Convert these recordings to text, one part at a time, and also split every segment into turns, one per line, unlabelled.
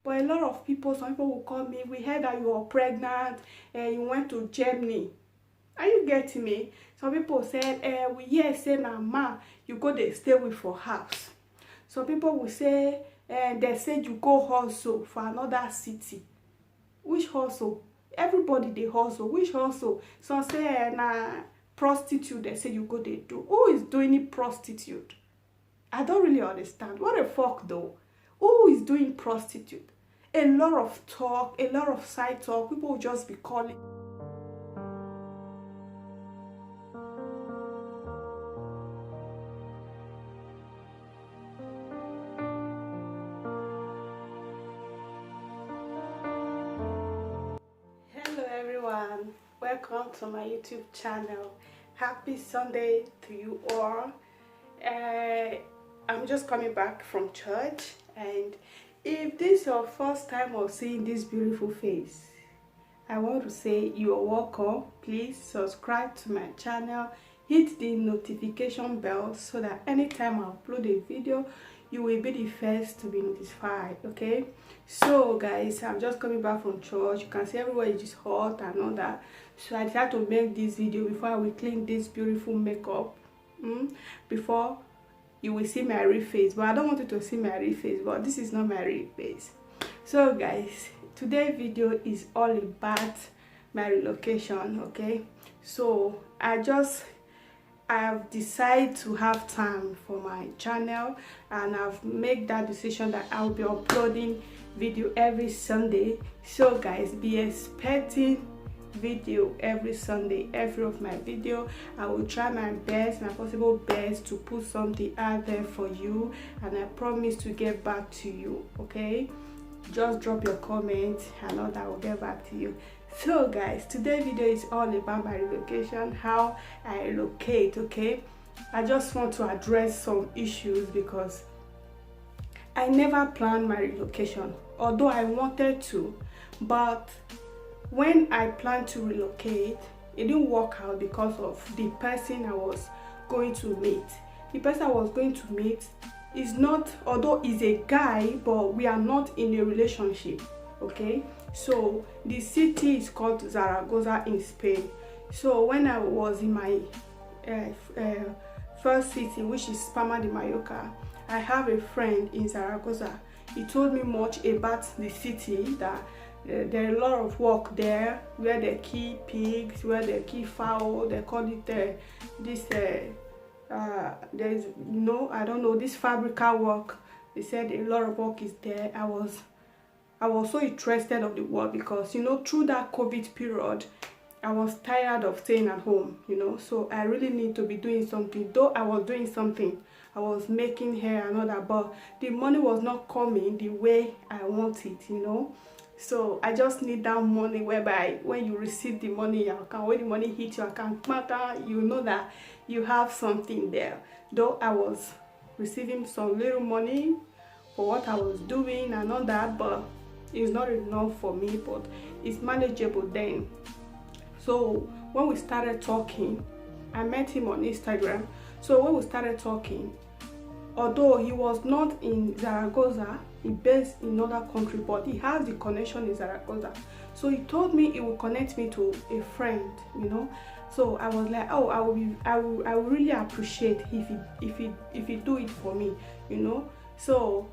But a lot of people, some people will call me, we heard that you are pregnant and you went to Germany. Are you getting me? Some people said, we hear say na ma you go dey stay with for house. Some people will say, they said you go hustle for another city. Which hustle? Everybody dey hustle. Which hustle? Some say na prostitute, they say you go dey do. Who is doing it prostitute? I don't really understand. What the fuck though? Who is doing prostitute? A lot of talk, a lot of side talk. People will just be calling. Hello everyone, welcome to my YouTube channel. Happy Sunday to you all. I'm just coming back from church, and if this is your first time of seeing this beautiful face, I want to say you are welcome. Please subscribe to my channel, hit the notification bell so that anytime I upload a video you will be the first to be notified. Okay, so guys, I'm just coming back from church. You can see everywhere is just hot and all that, so I decided to make this video before I will clean this beautiful makeup, before you will see my real face. But I don't want you to see my real face, but this is not my real face. So guys, today's video is all about my relocation. Okay, so I have decided to have time for my channel, and I've made that decision that I'll be uploading video every Sunday. So guys, be expecting video every Sunday. Every of my video, I will try my best, my possible best, to put something out there for you, and I promise to get back to you. Okay, just drop your comment and all that, I will get back to you. So guys, today's video is all about my relocation, how I relocate. Okay, I just want to address some issues because I never planned my relocation, although I wanted to. But when I planned to relocate, it didn't work out because of the person I was going to meet. The person I was going to meet is not, although he's a guy, but we are not in a relationship. Okay, so the city is called Zaragoza in Spain. So when I was in my first city, which is Palma de Mallorca, I have a friend in Zaragoza. He told me much about the city, that there are a lot of work there, where they keep pigs, where they keep fowl. They call it there's no, I don't know, this fabrica work. They said a lot of work is there. I was so interested of the work because, you know, through that COVID period, I was tired of staying at home, you know, so I really need to be doing something. Though I was doing something, I was making hair and all that, but the money was not coming the way I want it, you know. So I just need that money, whereby when you receive the money in your account, when the money hits your account, you know that you have something there. Though I was receiving some little money for what I was doing and all that, but it's not enough for me, but it's manageable then. So when we started talking, I met him on Instagram. So when we started talking, although he was not in Zaragoza, he based in another country, but he has the connection in Zaragoza. So he told me he will connect me to a friend, you know. So I was like, oh, I will really appreciate if he do it for me, you know. So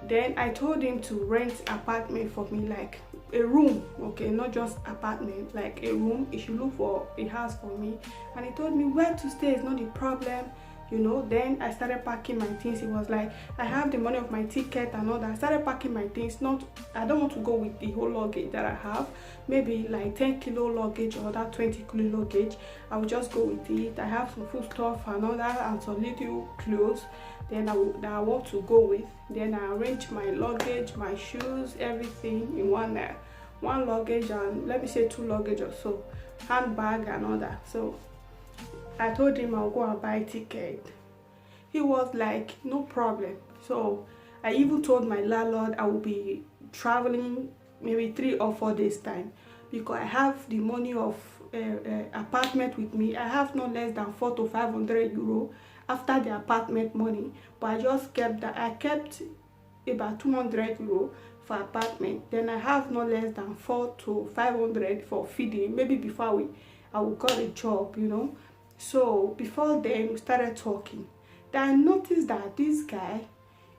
then I told him to rent apartment for me, like a room, okay, not just apartment, like a room. He should look for a house for me. And he told me where to stay is not a problem, you know. Then I started packing my things. It was like, I have the money of my ticket and all that. I started packing my things. Not, I don't want to go with the whole luggage that I have, maybe like 10 kilo luggage or that 20 kilo luggage. I will just go with it. I have some food stuff and all that, and some little clothes then that I want to go with. Then I arrange my luggage, my shoes, everything in one luggage, and let me say 2 luggage or so, handbag and all that. So I told him I'll go and buy a ticket. He was like, no problem. So I even told my landlord I will be traveling maybe 3 or 4 days time, because I have the money of apartment with me. I have no less than 400 to 500 euro after the apartment money, but I just kept that. I kept about 200 euro for apartment, then I have no less than 400 to 500 for feeding, maybe before I will got a job, you know. So before then we started talking. Then I noticed that this guy,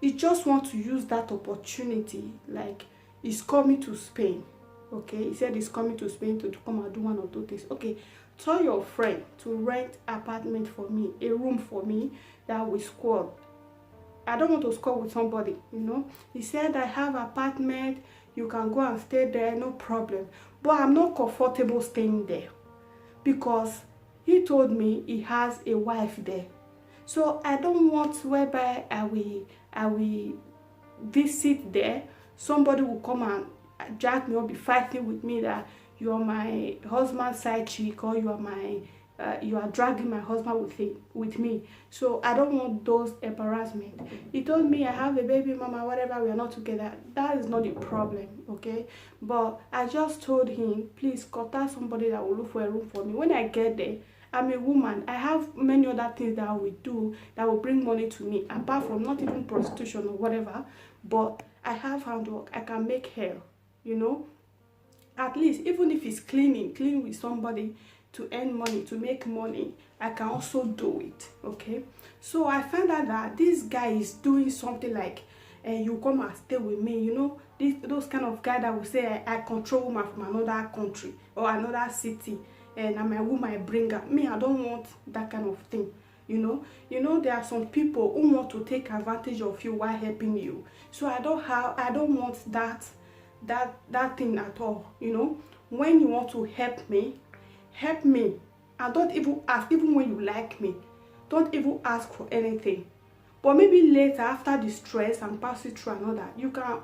he just wants to use that opportunity, like he's coming to Spain. Okay, he said he's coming to Spain to come and do one or two things. Okay, tell your friend to rent apartment for me, a room for me that we squad. I don't want to squad with somebody, you know. He said I have apartment, you can go and stay there, no problem. But I'm not comfortable staying there because he told me he has a wife there. So I don't want whereby I will visit there, somebody will come and drag me or be fighting with me that you are my husband's side chick, or you are dragging my husband with me. So I don't want those embarrassment. He told me I have a baby mama, whatever, we are not together. That is not the problem, okay? But I just told him, please contact somebody that will look for a room for me. When I get there, I'm a woman. I have many other things that I will do that will bring money to me, apart from not even prostitution or whatever. But I have handwork. I can make hair, you know. At least, even if it's clean with somebody to earn money, to make money, I can also do it, okay? So I found out that this guy is doing something like, you come and stay with me, you know, those kind of guy that will say, I control woman from another country or another city, and I'm a woman, I bring her. Me, I don't want that kind of thing, you know. There are some people who want to take advantage of you while helping you. So I don't want that thing at all, you know. When you want to help me, and don't even ask. Even when you like me, don't even ask for anything. But maybe later, after the stress and pass it through another, you can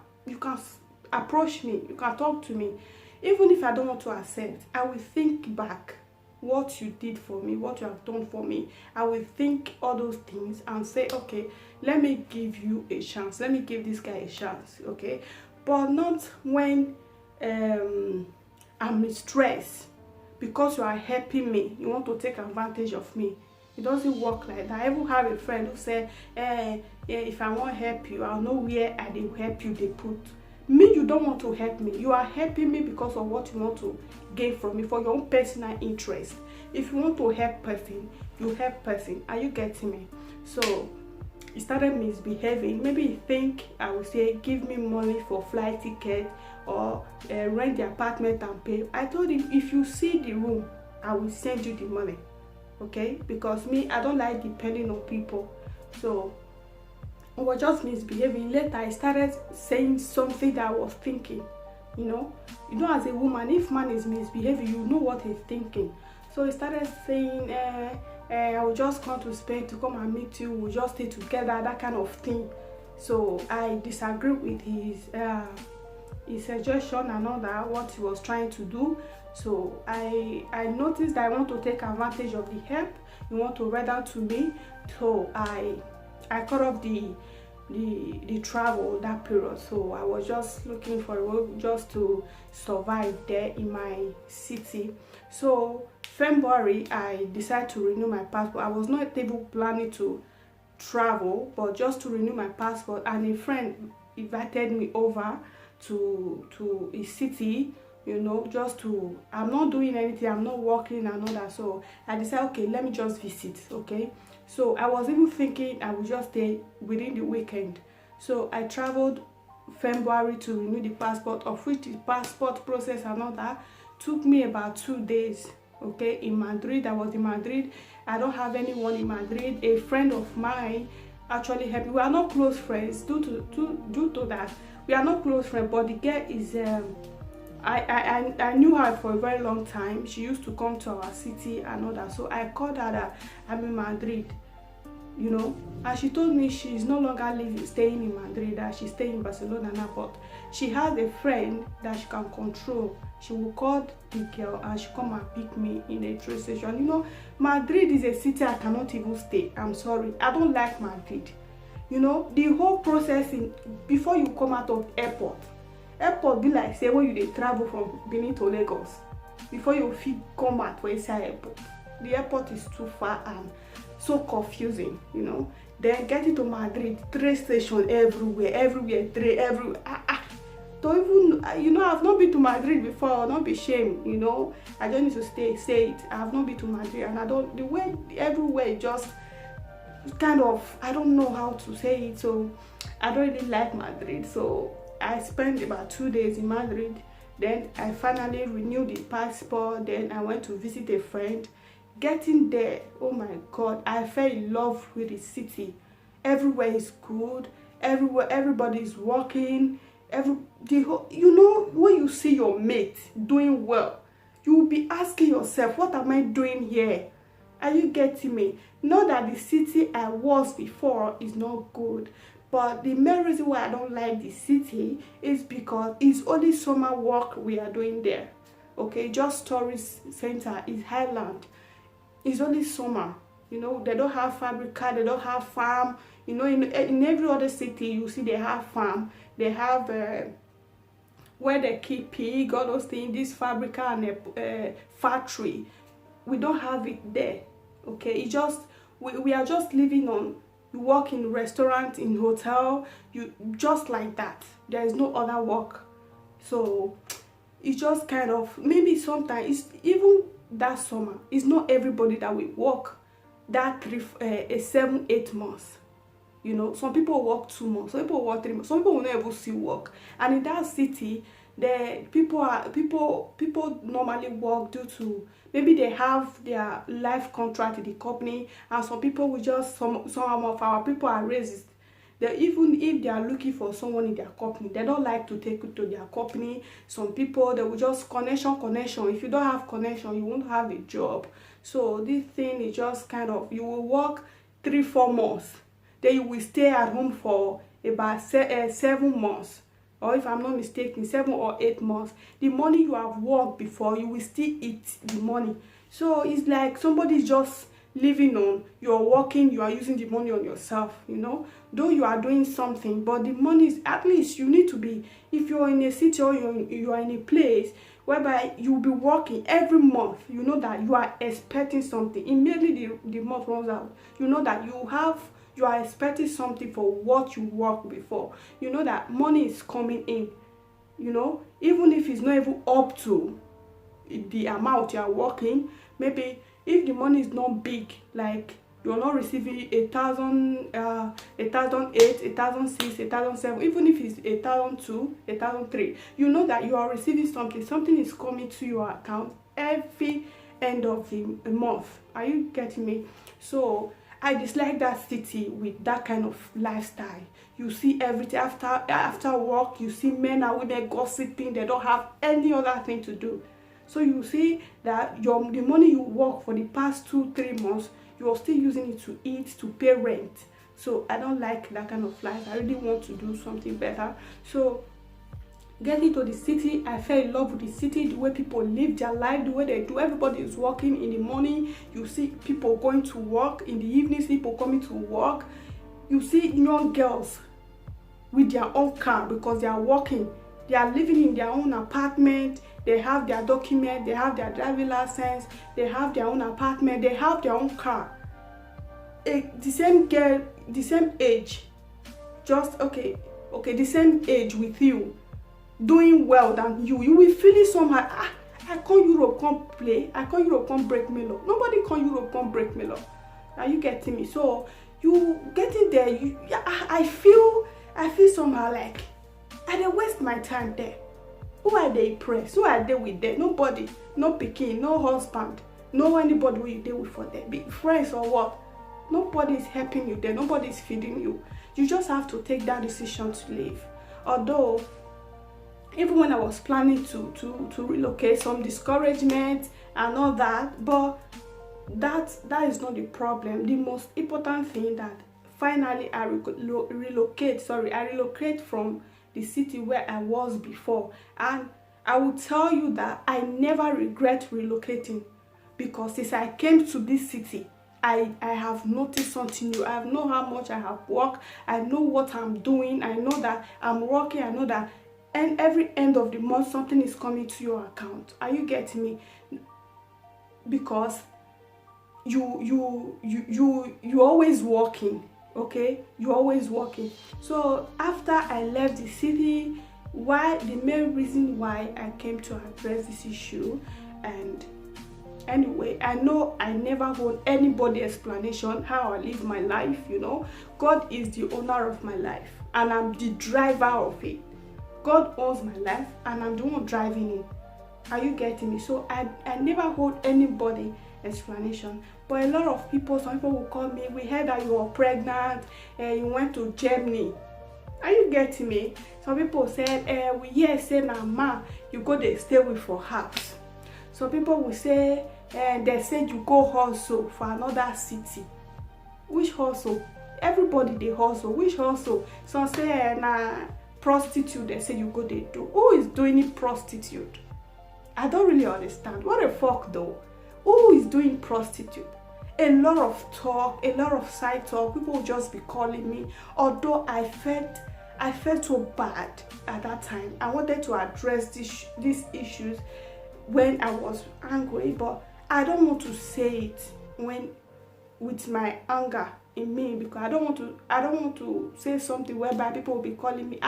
approach me, you can talk to me. Even if I don't want to accept, I will think back what you did for me, what you have done for me. I will think all those things and say, okay, let me give you a chance, let me give this guy a chance, okay? But not when I'm in stress. Because you are helping me, you want to take advantage of me. It doesn't work like that. I even have a friend who said, if I want to help you, I'll know where I will help you, they put. Me, you don't want to help me. You are helping me because of what you want to gain from me, for your own personal interest. If you want to help person, you help person. Are you getting me? So he started misbehaving. Maybe he think I would say, give me money for flight ticket or rent the apartment and pay. I told him, if you see the room, I will send you the money, okay? Because me, I don't like depending on people. So I was just misbehaving. Later I started saying something that I was thinking, you know, as a woman, if man is misbehaving, you know what he's thinking. So he started saying, I will just come to Spain to come and meet you, we'll just stay together, that kind of thing. So I disagree with his suggestion and all that, what he was trying to do. So I noticed that I want to take advantage of the help. You want to rent out to me. So I cut off the travel that period. So I was just looking for a way just to survive there in my city. So February I decided to renew my passport. I was not even planning to travel, but just to renew my passport, and a friend invited me over to a city, you know, just to, I'm not doing anything, I'm not working and all that. So I decided, okay, let me just visit, okay? So I was even thinking I would just stay within the weekend. So I traveled February to renew the passport, of which the passport process and all that took me about 2 days, okay? In Madrid, I was in Madrid. I don't have anyone in Madrid. A friend of mine actually helped me. We are not close friends due to that. We are not close friends, but the girl is I knew her for a very long time. She used to come to our city and all that. So I called her that I'm in Madrid, you know, and she told me she's no longer staying in Madrid, that she's staying in Barcelona now, but she has a friend that she can control. She will call the girl and she come and pick me in a train station. You know, Madrid is a city I cannot even stay. I'm sorry, I don't like Madrid. You know, the whole process before you come out of airport be like say when you dey travel from Benin to Lagos. Before you fit come out for inside airport, the airport is too far and so confusing, you know. Then getting to Madrid, train station everywhere, train everywhere. you know, I've not been to Madrid before. I'll not be ashamed, you know. I just need to say it. I've not been to Madrid, and I don't, the way everywhere just kind of, I don't know how to say it, so I don't really like Madrid. So I spent about 2 days in Madrid. Then I finally renewed the passport. Then I went to visit a friend. Getting there, oh my god, I fell in love with the city. Everywhere is good. Everywhere, everybody is working. You know, when you see your mate doing well, you will be asking yourself, what am I doing here? Are you getting me? Not that the city I was before is not good, but the main reason why I don't like the city is because it's only summer work we are doing there. Okay, just tourist center is highland. It's only summer. You know, they don't have fabrica, they don't have farm. You know, in every other city you see they have farm, they have where they keep pig, all those things, this fabrica and a factory. We don't have it there. Okay, it's just we are just living on, you work in restaurant, in hotel, you just like that. There is no other work. So it's just kind of, maybe sometimes it's even that summer, it's not everybody that will work that 7-8 months. You know, some people work 2 months, some people work 3 months, some people will not even see work. And in that city, the people normally work due to maybe they have their life contract in the company, and some people will just, some of our people are racist. They, even if they are looking for someone in their company, they don't like to take it to their company. Some people, they will just connection. If you don't have connection, you won't have a job. So this thing is just kind of, you will work 3-4 months, then you will stay at home for about 7 months, or if I'm not mistaken, 7 or 8 months. The money you have worked before, you will still eat the money. So it's like somebody's just living on, you're working, you are using the money on yourself, you know. Though you are doing something, but the money is, at least you need to be, if you're in a city or you are in a place whereby you'll be working every month, you know that you are expecting something. Immediately the month runs out, you know that you are expecting something for what you worked before. You know that money is coming in, you know, even if it's not even up to the amount you are working. Maybe if the money is not big, like you're not receiving 1,000, 1,008, 1,006, 1,007, even if it's 1,002, 1,003, you know that you are receiving something is coming to your account every end of the month. Are you getting me? So I dislike that city with that kind of lifestyle. You see everything after work, you see men and women gossiping, they don't have any other thing to do. So you see that the money you work for the past 2-3 months, you are still using it to eat, to pay rent. So I don't like that kind of life. I really want to do something better. So getting to the city, I fell in love with the city, the way people live their life, the way they do. Everybody is working in the morning. You see people going to work in the evenings, people coming to work. You see young girls with their own car because they are working. They are living in their own apartment. They have their document, they have their driving license, they have their own apartment, they have their own car. The same girl, the same age, just the same age with you, doing well than you will feel it somehow. I come Europe, come play. I come Europe, come break me law. Nobody come Europe, come break me law. Are you getting me? So you getting there, I feel somehow like I don't waste my time there. Who are they impressed? Who are they with there? Nobody, no pikin, no husband, no anybody who you deal with for there. Be friends or what? Nobody is helping you there. Nobody is feeding you. You just have to take that decision to leave. Although, even when I was planning to relocate, some discouragement and all that, but that is not the problem. The most important thing that finally I relocate from the city where I was before, and I will tell you that I never regret relocating, because since I came to this city, I have noticed something new. I know how much I have worked. I know what I'm doing. I know that I'm working. I know that, and every end of the month something is coming to your account. Are you getting me? Because you always working. Okay, you're always working. So after I left the city, the main reason why I came to address this issue. And anyway, I know I never hold anybody explanation how I live my life, you know. God is the owner of my life and I'm the driver of it. God owns my life and I'm the one driving it. Are you getting me? So I never hold anybody explanation. But a lot of people, some people will call me, we heard that you were pregnant and you went to Germany. Are you getting me? Some people said, we hear say na ma you go dey stay with for house. Some people will say, they said you go hustle for another city. Which hustle? Everybody they hustle. Which hustle? Some say na prostitute. They say you go they do. Who is doing it prostitute? I don't really understand. What the fuck though? Who is doing prostitute? A lot of talk, a lot of side talk. People will just be calling me. Although I felt so bad at that time. I wanted to address these issues when I was angry, but I don't want to say it with my anger in me, because I don't want to say something whereby people will be calling me,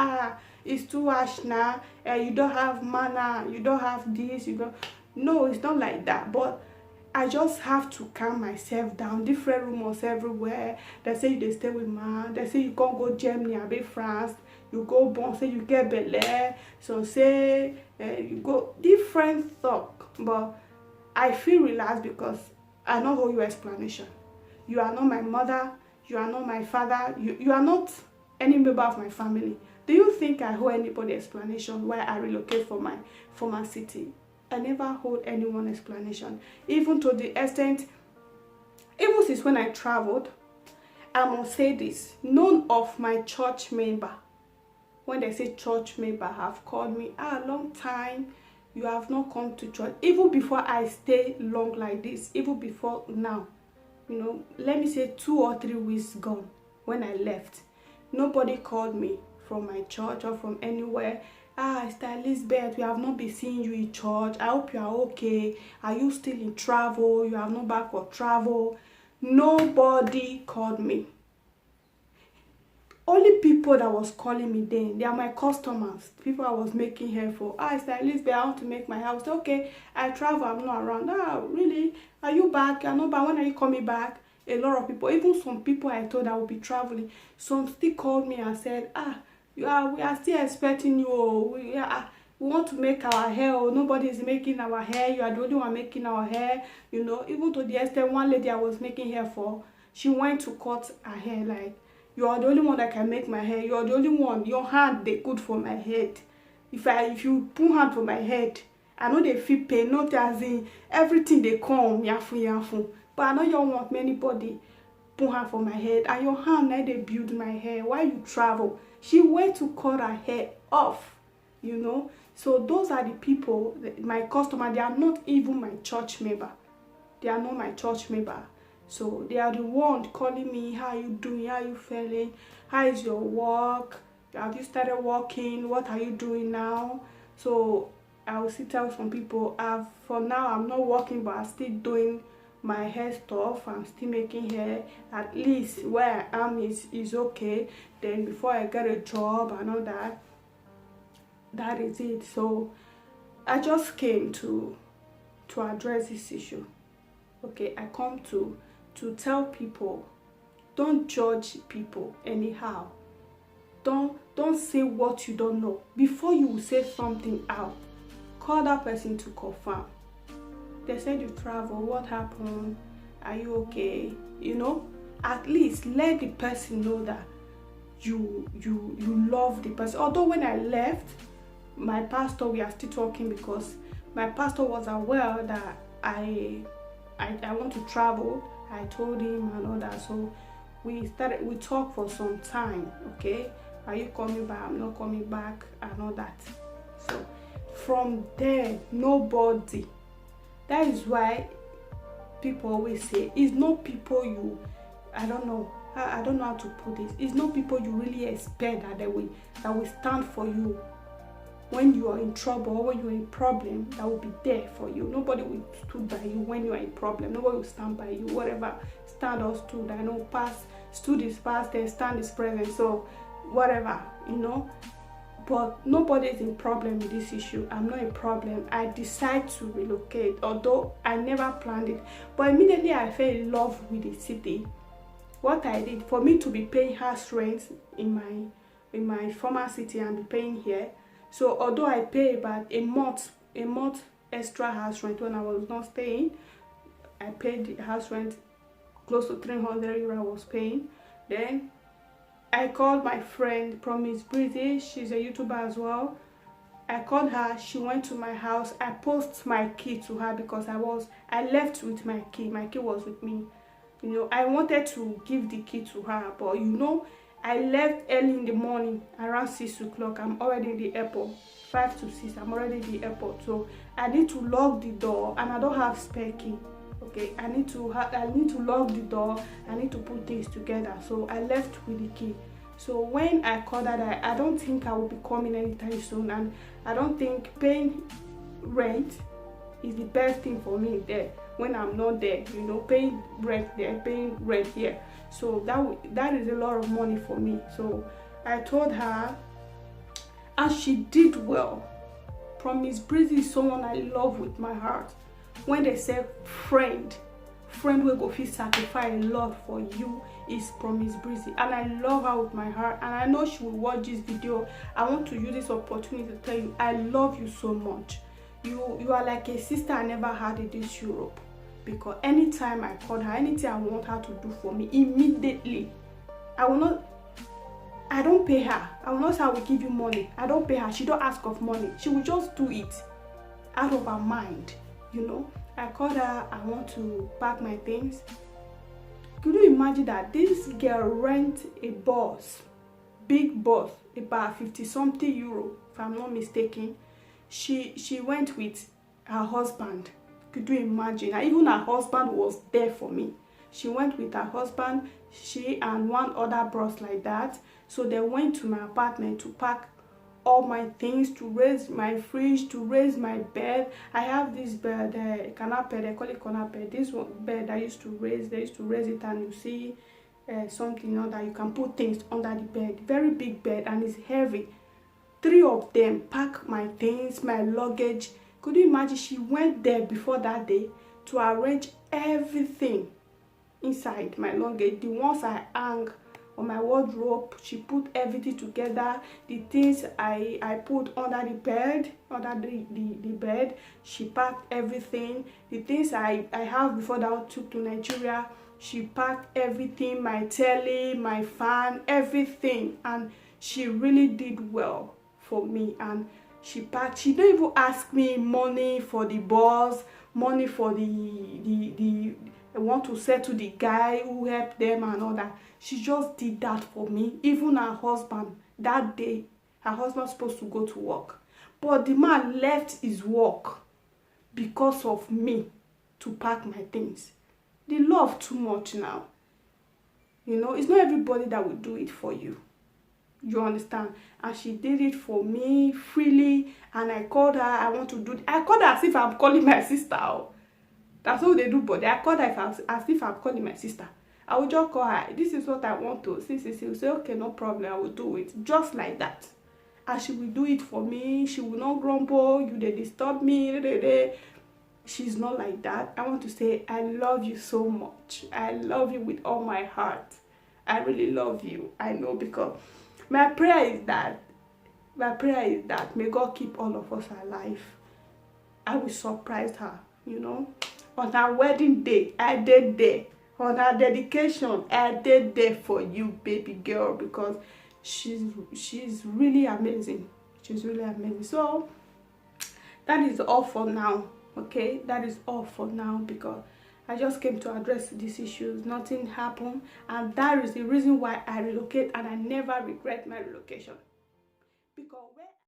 it's too harsh now, you don't have manner, you don't have this, you don't. No, it's not like that. But I just have to calm myself down. Different rumors everywhere. They say you stay with man. They say you can't go Germany, I be France. You go born, say you get belay. So say you go different talk. But I feel relaxed because I don't owe you explanation. You are not my mother. You are not my father. You are not any member of my family. Do you think I owe anybody explanation why I relocate from my city? I never hold anyone explanation. Even to the extent, even since when I traveled, I must say this, none of my church member, when they say church member, have called me, long time, you have not come to church. Even before I stay long like this, even before now, you know, let me say 2 or 3 weeks gone, when I left, nobody called me from my church or from anywhere. Sister Elizabeth, we have not been seeing you in church. I hope you are okay. Are you still in travel? You have not back for travel. Nobody called me. Only people that was calling me then, they are my customers. People I was making hair for. Sister Elizabeth, I want to make my house. Okay, I travel, I'm not around. Really? Are you back? You're not back. When are you coming back? A lot of people, even some people I told I would be traveling, some still called me and said, we are still expecting you. We want to make our hair. Nobody is making our hair. You are the only one making our hair. You know, even to the extent one lady I was making hair for, she went to cut her hair. Like, you are the only one that can make my hair. You are the only one. Your hand they good for my head. If you put hand for my head, I know they feel pain. Not as in everything they come yafu. But I know you don't want anybody put hand for my head. And your hand now they build my hair while you travel. She went to cut her hair off, you know. So those are the people, my customer. They are not even my church member. They are not my church member. So they are the ones calling me, how are you doing? How are you feeling? How is your work? Have you started working? What are you doing now? So I will still tell some people, for now I'm not working, but I'm still doing my hair stuff. I'm still making hair. At least where I am is okay. Then before I get a job and all that, that is it. So I just came to address this issue. Okay, I come to tell people, don't judge people anyhow. Don't say what you don't know. Before you say something out, call that person to confirm. They said you travel, what happened? Are you okay? You know, at least let the person know that you love the person. Although when I left, my pastor, we are still talking because my pastor was aware that I want to travel. I told him and all that. So we talked for some time. Okay, are you coming back? I'm not coming back and all that. So from there, nobody. That is why people always say, it's not people you, I don't know how to put this. It's not people you really expect that will stand for you when you are in trouble or when you're in problem. That will be there for you. Nobody will stand by you when you are in problem. Nobody will stand by you. Whatever stand or stood, I know stood is past, then stand is present. So whatever, you know. But nobody is in problem with this issue. I'm not a problem. I decide to relocate, although I never planned it. But immediately I fell in love with the city. What I did, for me to be paying house rent in my former city and be paying here. So although I pay about a month extra house rent when I was not staying, I paid the house rent close to 300 euro I was paying. Then I called my friend Promise Breezy. She's a YouTuber as well. I called her. She went to my house. I posted my key to her because I left with my key. My key was with me. You know, I wanted to give the key to her, but you know, I left early in the morning around 6 o'clock. I'm already in the airport. 5 to 6. I'm already in the airport. So I need to lock the door, and I don't have spare key. Okay, I need to lock the door. I need to put things together. So I left with the key. So when I called her, I don't think I will be coming anytime soon, and I don't think paying rent is the best thing for me there when I'm not there. You know, paying rent there, paying rent here. So that is a lot of money for me. So I told her, and she did well. Promise Breezy is someone I love with my heart. When they say friend will go fit sacrifice a lot for you, is Promise Breezy, and I love her with my heart, and I know she will watch this video. I want to use this opportunity to tell you I love you so much. You are like a sister I never had in this Europe, because anytime I call her, anything I want her to do for me, immediately, I don't pay her. I will not say I will give you money. I don't pay her. She don't ask of money. She will just do it out of her mind. You know, I called her. I want to pack my things. Could you imagine that this girl rent a bus, big bus, about 50-something euro, if I'm not mistaken. She went with her husband. Could you imagine? Even her husband was there for me. She went with her husband, she and one other bros like that. So they went to my apartment to pack all my things, to raise my fridge, to raise my bed. I have this bed, canapé, they call it canapé. This one bed they used to raise it, and you see something, you know, that you can put things under the bed. Very big bed, and it's heavy. 3 of them pack my things, my luggage. Could you imagine? She went there before that day to arrange everything inside my luggage. The ones I hang on my wardrobe, she put everything together. The things I put under the bed, the bed, she packed everything. The things I have before that I took to Nigeria, she packed everything, my telly, my fan, everything. And she really did well for me. And she packed. She didn't even ask me money for the bus, money for the I want to settle the guy who helped them and all that. She just did that for me. Even her husband, that day, her husband was supposed to go to work, but the man left his work because of me to pack my things. They love too much now. You know, it's not everybody that will do it for you. You understand? And she did it for me freely. And I called her. I want to do it. I called her as if I'm calling my sister. That's all they do, but I called her as if I'm calling my sister. I will just call her. This is what I want to. She will say, okay, no problem. I will do it. Just like that. And she will do it for me. She will not grumble. You they disturb me. She's not like that. I want to say, I love you so much. I love you with all my heart. I really love you. I know, because my prayer is that may God keep all of us alive. I will surprise her, you know. On her wedding day, I did there. On her dedication, I did there for you, baby girl, because she's really amazing. She's really amazing. So that is all for now. Okay, that is all for now, because I just came to address these issues. Nothing happened, and that is the reason why I relocate, and I never regret my relocation, because